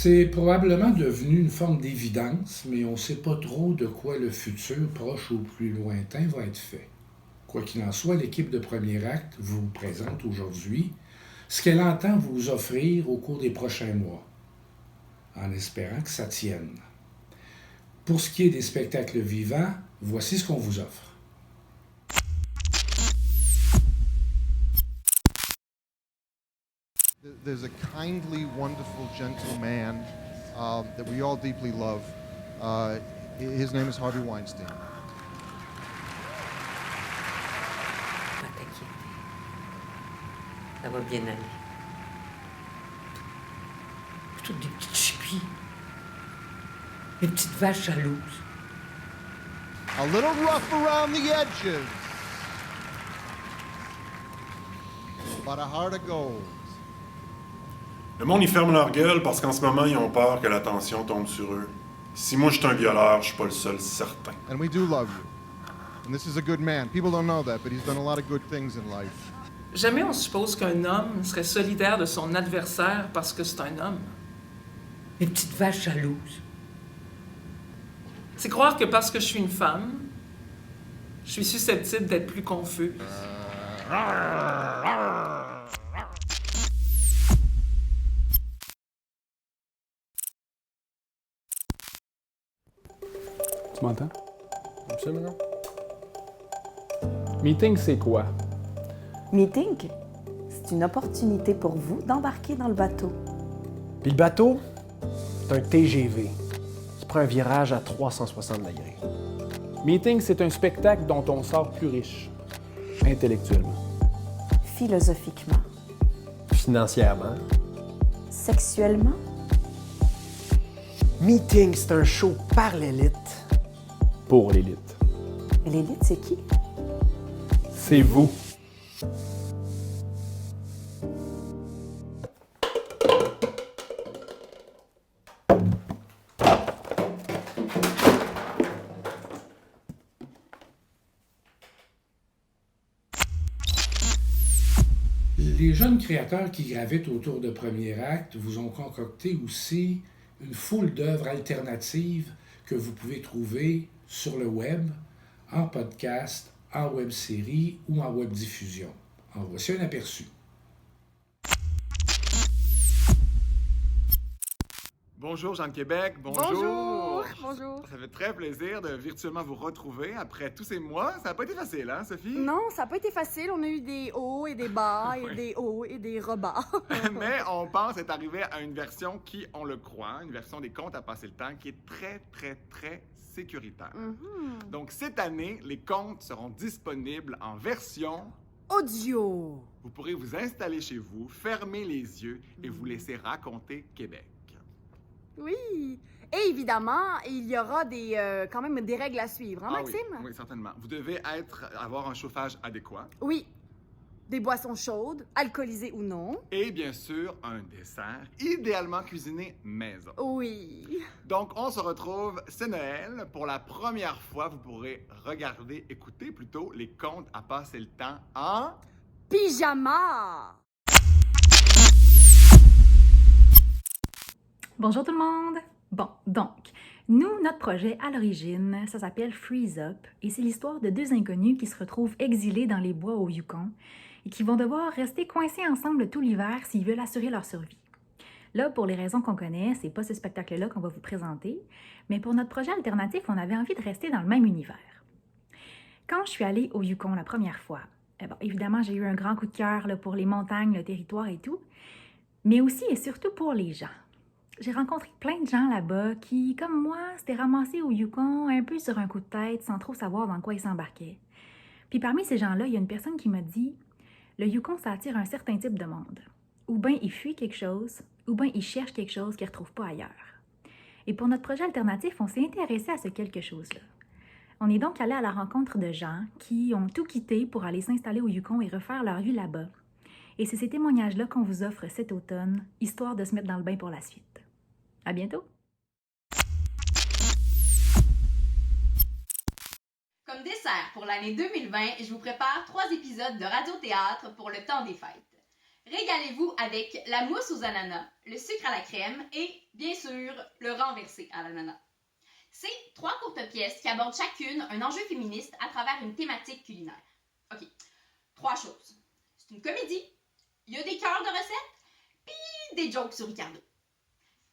C'est probablement devenu une forme d'évidence, mais on ne sait pas trop de quoi le futur, proche ou plus lointain, va être fait. Quoi qu'il en soit, l'équipe de Premier Acte vous présente aujourd'hui ce qu'elle entend vous offrir au cours des prochains mois, en espérant que ça tienne. Pour ce qui est des spectacles vivants, voici ce qu'on vous offre. There's a kindly, wonderful, gentle man that we all deeply love. His name is Harvey Weinstein. Pas t'inquiéter. Ça va bien aller. Toutes des petites chipies. Des petites vaches jalouses. A little rough around the edges, but a heart of gold. Le monde, ils ferment leur gueule parce qu'en ce moment, ils ont peur que l'attention tombe sur eux. Si moi, je suis un violeur, je suis pas le seul certain. And we do love you. And this is a good man. People don't know that, but he's done a lot of good things in life. Jamais on suppose qu'un homme serait solidaire de son adversaire parce que c'est un homme. Des petites vaches jalouses. C'est croire que parce que je suis une femme, je suis susceptible d'être plus confuse. Tu m'entends? Absolument. Meeting, c'est quoi? Meeting, c'est une opportunité pour vous d'embarquer dans le bateau. Puis le bateau, c'est un TGV. Tu prends un virage à 360 degrés. Meeting, c'est un spectacle dont on sort plus riche, intellectuellement. Philosophiquement, Financièrement. sexuellement, Meeting, c'est un show par l'élite. Pour l'élite. l'élite, c'est qui? C'est vous. Les jeunes créateurs qui gravitent autour de Premier Acte vous ont concocté aussi une foule d'œuvres alternatives que vous pouvez trouver sur le web, en podcast, en web-série ou en web-diffusion. En voici un aperçu. Bonjour Jean de Québec, Bonjour. Bonjour. Ça fait très plaisir de virtuellement vous retrouver après tous ces mois. Ça n'a pas été facile, hein, Sophie? Non, ça n'a pas été facile. On a eu des hauts et des bas, et des hauts et des rebats. Mais on pense être arrivé à une version qui, on le croit, une version des contes à passer le temps qui est très, très, très sécuritaire. Donc cette année, les contes seront disponibles en version... Audio. Vous pourrez vous installer chez vous, fermer les yeux et vous laisser raconter Québec. Oui. Et évidemment, il y aura quand même des règles à suivre, hein, Maxime? Oui, oui, certainement. Vous devez avoir un chauffage adéquat. Oui. Des boissons chaudes, alcoolisées ou non. Et bien sûr, un dessert idéalement cuisiné maison. Oui. Donc, on se retrouve, c'est Noël. Pour la première fois, vous pourrez écouter plutôt les contes à passer le temps en... Pyjama. Bonjour tout le monde! Bon, donc, nous, notre projet à l'origine, ça s'appelle Freeze Up et c'est l'histoire de deux inconnus qui se retrouvent exilés dans les bois au Yukon et qui vont devoir rester coincés ensemble tout l'hiver s'ils veulent assurer leur survie. Là, pour les raisons qu'on connaît, c'est pas ce spectacle-là qu'on va vous présenter, mais pour notre projet alternatif, on avait envie de rester dans le même univers. Quand je suis allée au Yukon la première fois, évidemment, j'ai eu un grand coup de cœur là, pour les montagnes, le territoire et tout, mais aussi et surtout pour les gens. J'ai rencontré plein de gens là-bas qui, comme moi, s'étaient ramassés au Yukon un peu sur un coup de tête sans trop savoir dans quoi ils s'embarquaient. Puis parmi ces gens-là, il y a une personne qui m'a dit « Le Yukon, ça attire un certain type de monde. Ou bien ils fuient quelque chose, ou bien ils cherchent quelque chose qu'ils ne retrouvent pas ailleurs. » Et pour notre projet alternatif, on s'est intéressé à ce quelque chose-là. On est donc allé à la rencontre de gens qui ont tout quitté pour aller s'installer au Yukon et refaire leur vie là-bas. Et c'est ces témoignages-là qu'on vous offre cet automne, histoire de se mettre dans le bain pour la suite. À bientôt! Comme dessert pour l'année 2020, je vous prépare 3 épisodes de radio-théâtre pour le temps des fêtes. Régalez-vous avec la mousse aux ananas, le sucre à la crème et, bien sûr, le renversé à l'ananas. C'est 3 courtes pièces qui abordent chacune un enjeu féministe à travers une thématique culinaire. OK, 3 choses. C'est une comédie, il y a des cœurs de recettes, puis des jokes sur Ricardo.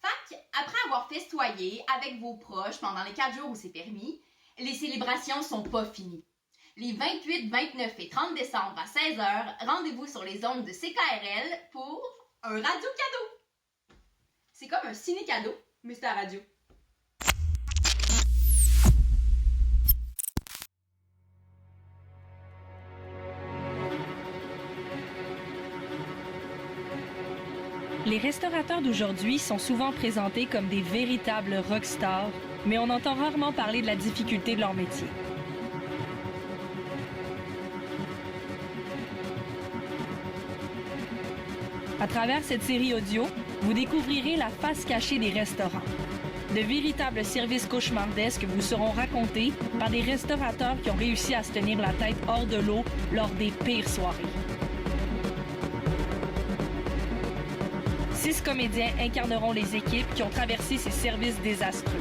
Fac, après avoir festoyé avec vos proches pendant les 4 jours où c'est permis, les célébrations sont pas finies. Les 28, 29 et 30 décembre à 16h, rendez-vous sur les ondes de CKRL pour un radio-cadeau. C'est comme un ciné-cadeau, mais c'est à la radio. Les restaurateurs d'aujourd'hui sont souvent présentés comme des véritables rockstars, mais on entend rarement parler de la difficulté de leur métier. À travers cette série audio, vous découvrirez la face cachée des restaurants. De véritables services cauchemardesques vous seront racontés par des restaurateurs qui ont réussi à se tenir la tête hors de l'eau lors des pires soirées. 6 comédiens incarneront les équipes qui ont traversé ces services désastreux.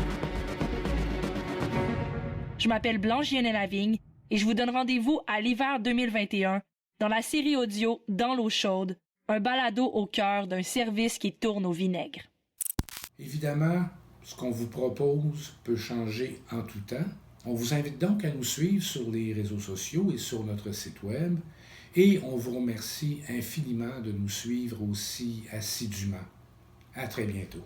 Je m'appelle Blanche-Vienne Lavigne et je vous donne rendez-vous à l'hiver 2021 dans la série audio Dans l'eau chaude, un balado au cœur d'un service qui tourne au vinaigre. Évidemment, ce qu'on vous propose peut changer en tout temps. On vous invite donc à nous suivre sur les réseaux sociaux et sur notre site web. Et on vous remercie infiniment de nous suivre aussi assidûment. À très bientôt.